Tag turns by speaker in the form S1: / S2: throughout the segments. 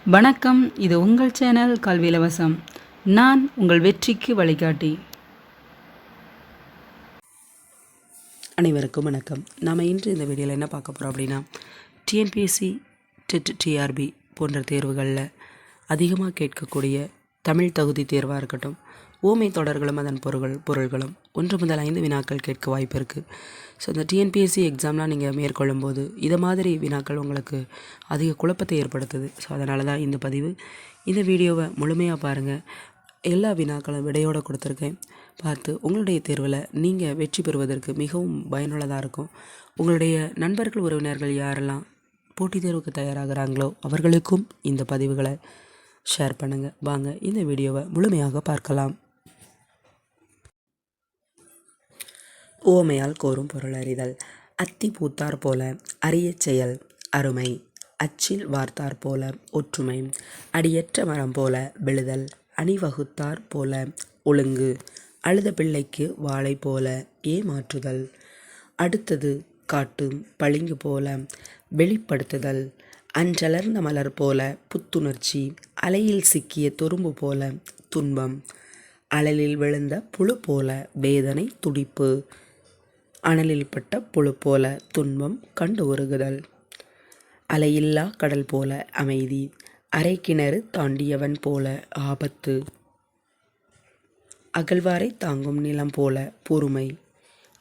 S1: வணக்கம். இது உங்கள் சேனல் கல்வி இலவசம். நான் உங்கள் வெற்றிக்கு வழிகாட்டி.
S2: அனைவருக்கும் வணக்கம். நாம் இன்று இந்த வீடியோவில் என்ன பார்க்க போகிறோம் அப்படின்னா, டிஎன்பிஎஸ்சி, டெட், டிஆர்பி போன்ற தேர்வுகளில் அதிகமாக கேட்கக்கூடிய தமிழ் தகுதி தேர்வாக இருக்கட்டும், ஓமை தொடர்களும் அதன் பொருள்களும் 1 முதல் 5 வினாக்கள் கேட்க வாய்ப்பு இருக்குது. ஸோ இந்த டிஎன்பிஎஸ்சி எக்ஸாம்லாம் நீங்கள் மேற்கொள்ளும் போது இதை மாதிரி வினாக்கள் உங்களுக்கு அதிக குழப்பத்தை ஏற்படுத்துது. ஸோ அதனால தான் இந்த பதிவு. இந்த வீடியோவை முழுமையாக பாருங்கள். எல்லா வினாக்களும் விடையோடு கொடுத்துருக்கேன். பார்த்து உங்களுடைய தேர்வில் நீங்கள் வெற்றி பெறுவதற்கு மிகவும் பயனுள்ளதாக இருக்கும். உங்களுடைய நண்பர்கள், உறவினர்கள் யாரெல்லாம் போட்டித் தேர்வுக்கு தயாராகிறாங்களோ அவர்களுக்கும் இந்த பதிவுகளை ஷேர் பண்ணுங்கள். வாங்க இந்த வீடியோவை முழுமையாக பார்க்கலாம். ஓமையால் கோரும் பொருள் அறிதல். அத்தி பூத்தார் போல அரிய செயல் அருமை, அச்சில் வார்த்தார் போல ஒற்றுமை, அடியற்ற மரம் போல விழுதல், அணிவகுத்தார் போல ஒழுங்கு, அழுத பிள்ளைக்கு வாளை போல ஏமாற்றுதல், அடுத்தது காட்டு பளிங்கு போல வெளிப்படுத்துதல், அன்றலர்ந்த மலர் போல புத்துணர்ச்சி, அலையில் சிக்கிய தொரும்பு போல துன்பம், அழலில் விழுந்த புழு போல வேதனை துடிப்பு, அனலில் பட்ட புழு போல துன்பம் கண்டு உருகுதல், அலையில்லா கடல் போல அமைதி, அரை கிணறு தாண்டியவன் போல ஆபத்து, அகழ்வாரை தாங்கும் நிலம் போல பொறுமை,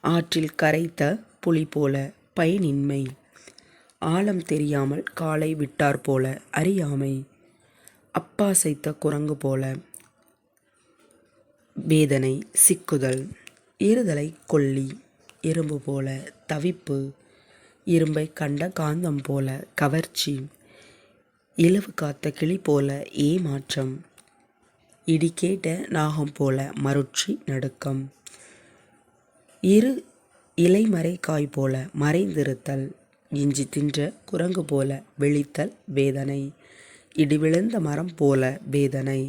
S2: ஆற்றில் கரைத்த புலி போல பயனின்மை, ஆழம் தெரியாமல் காலை விட்டார் போல அறியாமை, அப்பாசைத்த குரங்கு போல வேதனை சிக்குதல், இருதலை கொல்லி எறும்பு போல தவிப்பு, இரும்பை கண்ட காந்தம் போல கவர்ச்சி, இலவு காத்த கிளி போல ஏமாற்றம், இடி கேட்ட நாகம் போல மருட்சி நடுக்கம், இரு இலைமறை காய் போல மறைந்திருத்தல், இஞ்சி தின்ற குரங்கு போல விழித்தல் வேதனை, இடி விழுந்த மரம் போல வேதனை,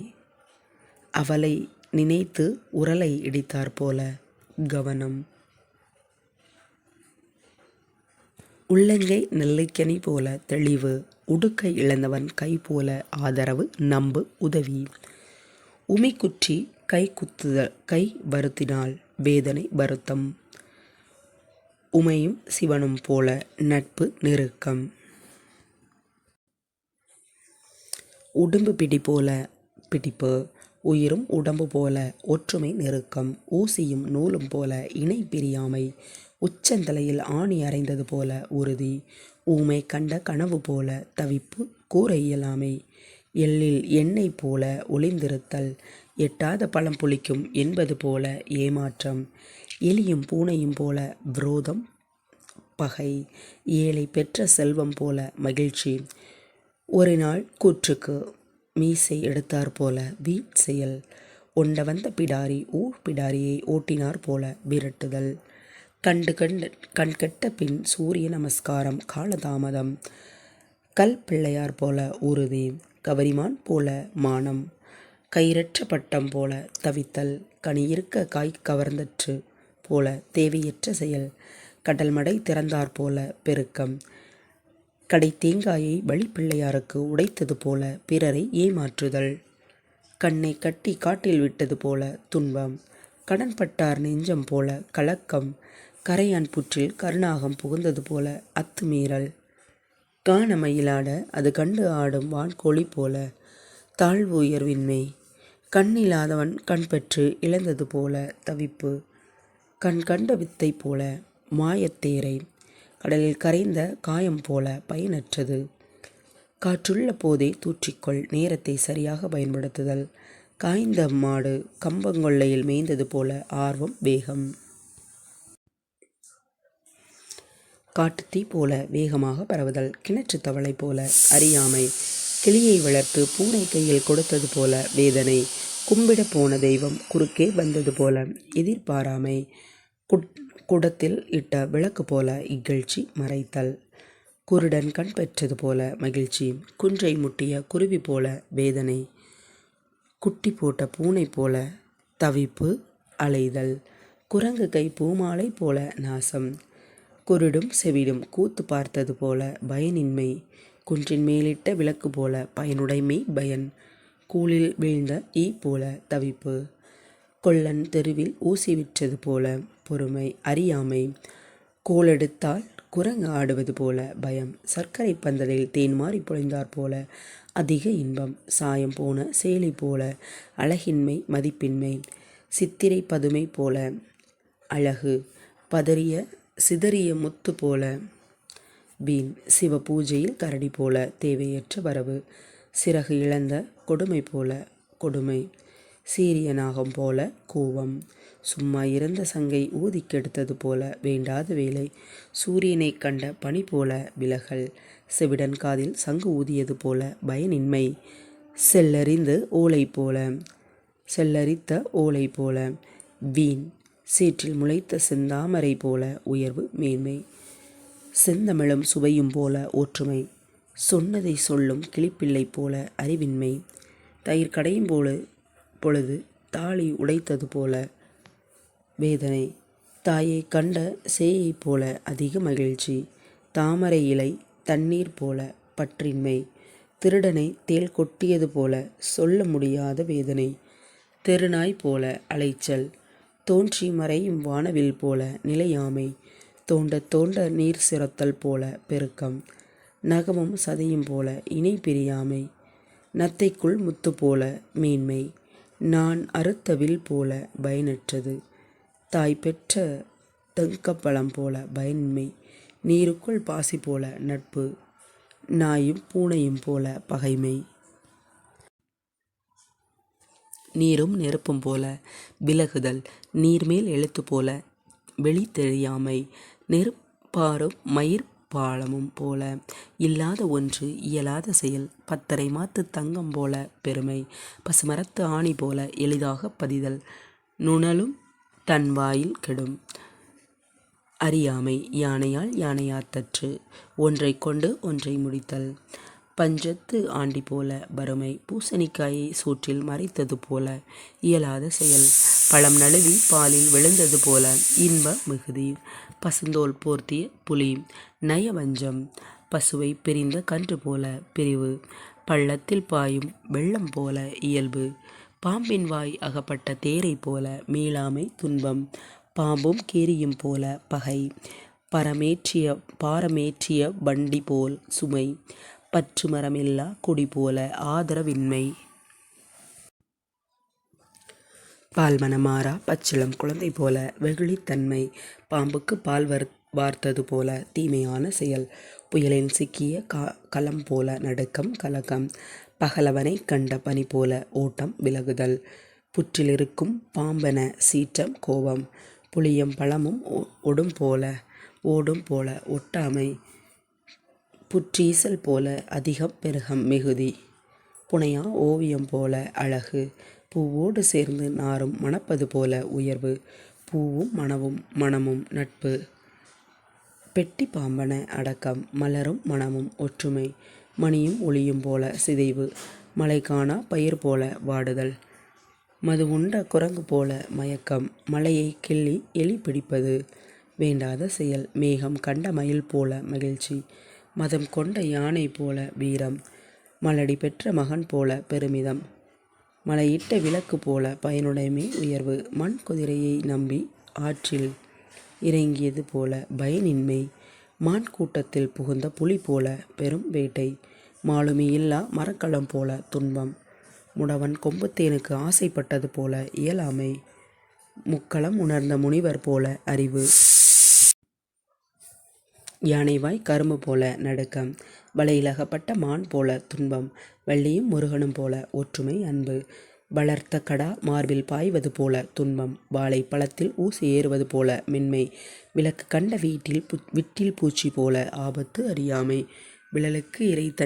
S2: அவளை நினைத்து உரலை இடித்தார் போல கவனம், உள்ளங்கை நெல்லைக்கனி போல தெளிவு, உடுக்கை இழந்தவன் கை போல ஆதரவு நம்பு உதவி, உமிக்குற்றி கை குத்துதல் கை வருத்தினால் வேதனை வருத்தம், உமையும் சிவனும் போல நட்பு நெருக்கம், உடம்பு பிடி போல பிடிப்பு, உயிரும் உடம்பு போல ஒற்றுமை நெருக்கம், ஊசியும் நூலும் போல இணை பிரியாமை, உச்சந்தலையில் ஆணி அறைந்தது போல உறுதி, ஊமை கண்ட கனவு போல தவிப்பு கூற இயலாமை, எள்ளில் எண்ணெய் போல ஒளிந்திருத்தல், எட்டாத பழம் புளிக்கும் என்பது போல ஏமாற்றம், எலியும் பூனையும் போல விரோதம் பகை, ஏழை பெற்ற செல்வம் போல மகிழ்ச்சி, ஒரு நாள் கூற்றுக்கு மீசை எடுத்தார் போல வீண் செயல், ஒண்ட வந்த பிடாரி ஊர் பிடாரியை ஓட்டினார் போல விரட்டுதல், கண்கட்ட பின் சூரிய நமஸ்காரம் காலதாமதம், கல் பிள்ளையார் போல உறுதி, கவரிமான் போல மானம், கயிறற்ற பட்டம் போல தவித்தல், கனியிருக்க காய் கவர்ந்தற்று போல தேவையற்ற செயல், கடல் மடை திறந்தார் போல பெருக்கம், கடை தேங்காயை வழிப்பிள்ளையாருக்கு உடைத்தது போல பிறரை ஏமாற்றுதல், கண்ணை கட்டி காட்டில் விட்டது போல துன்பம், கடன்பட்டார் நெஞ்சம் போல கலக்கம், கரையான் புற்றில் கருணாகம் புகுந்தது போல அத்துமீறல், காணமயிலாட அது கண்டு ஆடும் வான்கோழி போல தாழ்வு உயர்வின்மை, கண்ணில்லாதவன் கண்பற்று இழந்தது போல தவிப்பு, கண்ட வித்தை போல மாயத்தேரை, கடலில் கரைந்த காயம் போல பயனற்றது, காற்றுள்ள போதே தூற்றிக்கொள் நேரத்தை சரியாக பயன்படுத்துதல், காய்ந்த மாடு கம்பங்கொள்ளையில் மேய்ந்தது போல ஆர்வம் வேகம், காட்டுத்தீ போல வேகமாக பரவுதல், கிணற்று தவளை போல அறியாமை, கிளியை வளர்த்து பூனை கையில் கொடுத்தது போல வேதனை, கும்பிட போன தெய்வம் குறுக்கே வந்தது போல எதிர்பாராமை, குடத்தில் இட்ட விளக்கு போல இகழ்ச்சி மறைத்தல், குருடன் கண் பெற்றது போல மகிழ்ச்சி, குன்றை முட்டிய குருவி போல வேதனை, குட்டி போட்ட பூனை போல தவிப்பு அலைதல், குரங்கு கை பூமாலை போல நாசம், குருடும் செவிடும் கூத்து பார்த்தது போல பயனின்மை, குன்றின் மேலிட்ட விளக்கு போல பயனுடைமை பயன். கூழில் வீழ்ந்த ஈ போல தவிப்பு. கொல்லன் தெருவில் ஊசி விற்றது போல பொறுமை அறியாமை. கோலெடுத்தால் குரங்கு ஆடுவது போல பயம். சர்க்கரை பந்தலில் தேன் மாறி பொழிந்தாற் போல அதிக இன்பம். சாயம் போன சேலை போல அழகின்மை மதிப்பின்மை. சித்திரை பதுமை போல அழகு. பதறிய சிதறிய முத்து போல வீண். சிவ பூஜையில் கரடி போல தேவையற்ற வரவு. சிறகு இழந்த கொடுமை போல கொடுமை. சீரிய நாகம் போல கோபம். சும்மா இருந்த சங்கை ஊதி கெடுத்தது போல வேண்டாத வேலை. சூரியனை கண்ட பனி போல விலகல். செவிடன் காதில் சங்கு ஊதியது போல பயனின்மை. செல்லறிந்து ஓலை போல செல்லரித்த ஓலை போல வீண். சேற்றில் முளைத்த செந்தாமரை போல உயர்வு மேன்மை. செந்தமிழும் சுவையும் போல ஒற்றுமை. சொன்னதை சொல்லும் கிளிப்பிள்ளை போல அறிவின்மை. தயிர் கடையும் பொழுது தாலி உடைத்தது போல வேதனை. தாயை கண்ட சேயை போல அதிக மகிழ்ச்சி. தாமரை இலை தண்ணீர் போல பற்றின்மை. திருடனை தேள் கொட்டியது போல சொல்ல முடியாத வேதனை. தெருநாய் போல அலைச்சல். தோன்றி மறையும் வானவில் போல நிலையாமை. தோண்ட தோண்ட நீர் சிரத்தல் போல பெருக்கம். நகமும் சதையும் போல இணை பிரியாமை. நத்தைக்குள் முத்து போல மேன்மை. நான் அறுத்த வில் போல பயனற்றது. தாய் பெற்ற தெங்கப்பழம் போல பயனின்மை. நீருக்குள் பாசி போல நட்பு. நாயும் பூனையும் போல பகைமை. நீரும் நெருப்பும் போல விலகுதல். நீர்மேல் எழுத்து போல வெளி தெரியாமை. நெருப்பாரும் மயிர் பாலமும் போல இல்லாத ஒன்று இயலாத செயல். பத்தரை மாத்து தங்கம் போல பெருமை. பசுமரத்து ஆணி போல எளிதாக பதிதல். நுணலும் தன் வாயில் கெடும். அறியாமை. யானையால் யானையாத்தற்று. ஒன்றை கொண்டு ஒன்றை முடித்தல். பஞ்சத்து ஆண்டி போல வறுமை. பூசணிக்காயை சூற்றில் மறைத்தது போல இயலாத செயல். பழம் நழுவி பாலில் விழுந்தது போல இன்ப மிகுதி. பசுந்தோல் போர்த்திய புலி. நயவஞ்சம். பசுவை பிரிந்த கன்று போல பிரிவு. பள்ளத்தில் பாயும் வெள்ளம் போல இயல்பு. பாம்பின் வாய் அகப்பட்ட தேரை போல மீளாமை துன்பம். பாம்பும் கீரியும் போல பகை. பாரமேற்றிய வண்டி போல் சுமை. பற்று மரமில்லா கொடி போல ஆதரவின்மை. பால்மனமாறா பச்சிளம் குழந்தை போல வெகுளித்தன்மை. பாம்புக்கு பால் வார்த்தது போல தீமையான செயல். புயலின் சிக்கிய களம் போல நடுக்கம் கலக்கம். பகலவனை கண்ட பனி போல ஓட்டம் விலகுதல். புற்றிலிருக்கும் பாம்பென சீற்றம் கோபம். புளியம் பழமும் ஓடும் போல ஒட்டாமை. புற்றீசல் போல அதிகம் பெருகம் மிகுதி. புனையா ஓவியம் போல அழகு. பூவோடு சேர்ந்து நாரும் மணப்பது போல உயர்வு. பூவும் மணமும் நட்பு. பெட்டி பாம்பன அடக்கம். மலரும் மணமும் ஒற்றுமை. மணியும் ஒளியும் போல சிதைவு. மழை காணா பயிர் போல வாடுதல். மது உண்ட குரங்கு போல மயக்கம். மலையை கிள்ளி எலி பிடிப்பது வேண்டாத செயல். மேகம் கண்ட மயில் போல மகிழ்ச்சி. மதம் கொண்ட யானை போல வீரம். மலடி பெற்ற மகன் போல பெருமிதம். மலையிட்ட விளக்கு போல பயனுடைமை உயர்வு. மண் குதிரையை நம்பி ஆற்றில் இறங்கியது போல பயனின்மை. மான் கூட்டத்தில் புகுந்த புலி போல பெரும் வேட்டை. மாலுமி இல்லா மரக்கலம் போல துன்பம். முடவன் கொம்புத்தேனுக்கு ஆசைப்பட்டது போல இயலாமை. முக்களம் உணர்ந்த முனிவர் போல அறிவு. யானைவாய் கரும்பு போல நடுக்கம். வலையிலகப்பட்ட மான் போல துன்பம். வள்ளியும் முருகனும் போல ஒற்றுமை அன்பு. வளர்த்த கடா மார்பில் பாய்வது போல துன்பம். வாழை பழத்தில் ஊசி ஏறுவது போல மென்மை. விளக்கு கண்ட விட்டில் பூச்சி போல ஆபத்து அறியாமை. விழலுக்கு இறைத்த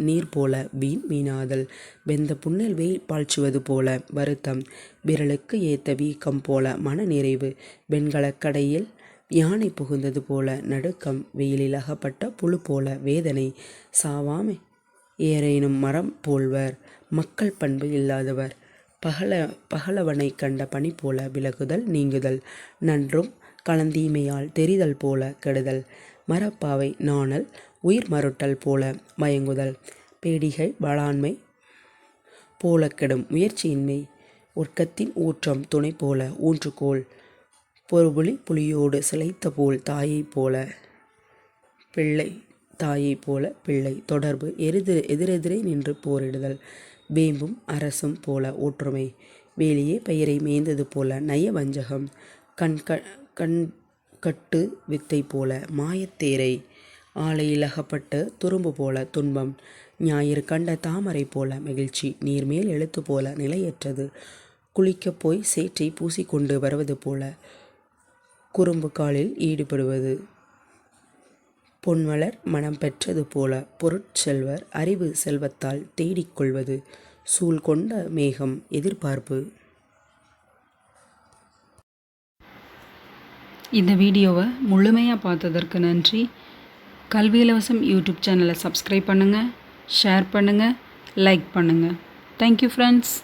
S2: நீர் போல வீணாதல். வெந்த புண்ணில் வெயில் பாய்ச்சுவது போல வருத்தம். விரலுக்கு ஏத்த வீக்கம் போல மன நிறைவு. வெண்கலக் கடையில் யானை புகுந்தது போல நடுக்கம். வெயிலில் அகப்பட்ட புழு போல வேதனை. சாவாமை ஏறேனும் மரம் போல்வர். மக்கள் பண்பு இல்லாதவர். பகலவனை கண்ட பனி போல விலகுதல் நீங்குதல். நன்றும் கலந்தீமையால் தெரிதல் போல கெடுதல். மரப்பாவை நாணல் உயிர் மறுட்டல் போல மயங்குதல், பேடிகை வாளாண்மை போல கெடும் முயற்சியின்மை, ஒர்க்கத்தின் ஊற்றம் துணை போல ஊன்றுகோல், பொறுபுலி புலியோடு சிலைத்த போல் தாயைப் போல பிள்ளை, தாயைப் போல பிள்ளை தொடர்பு, எதிரெதிரே நின்று போரிடுதல், வேம்பும் அரசும் போல ஒற்றுமை, வேலியே பெயரை மேய்ந்தது போல நய வஞ்சகம், கட்டு வித்தை போல மாயத்தேரை, ஆலையில் அகப்பட்டு துரும்பு போல துன்பம், ஞாயிறு கண்ட தாமரை போல மகிழ்ச்சி, நீர்மேல் எழுத்து போல நிலையற்றது, குளிக்கப் போய் சேற்றை பூசிக்கொண்டு வருவது போல குறும்பு காலில் ஈடுபடுவது, பொன்மலர் மனம் பெற்றது போல பொருட்செல்வர் அறிவு செல்வத்தால் தேடிக்கொள்வது, சூழ் கொண்ட மேகம் எதிர்பார்ப்பு.
S1: இந்த வீடியோவை முழுமையாக பார்த்ததற்கு நன்றி. கல்வி இலவசம் யூடியூப் சேனலை சப்ஸ்கிரைப் பண்ணுங்கள், ஷேர் பண்ணுங்கள், லைக் பண்ணுங்கள். Thank you friends.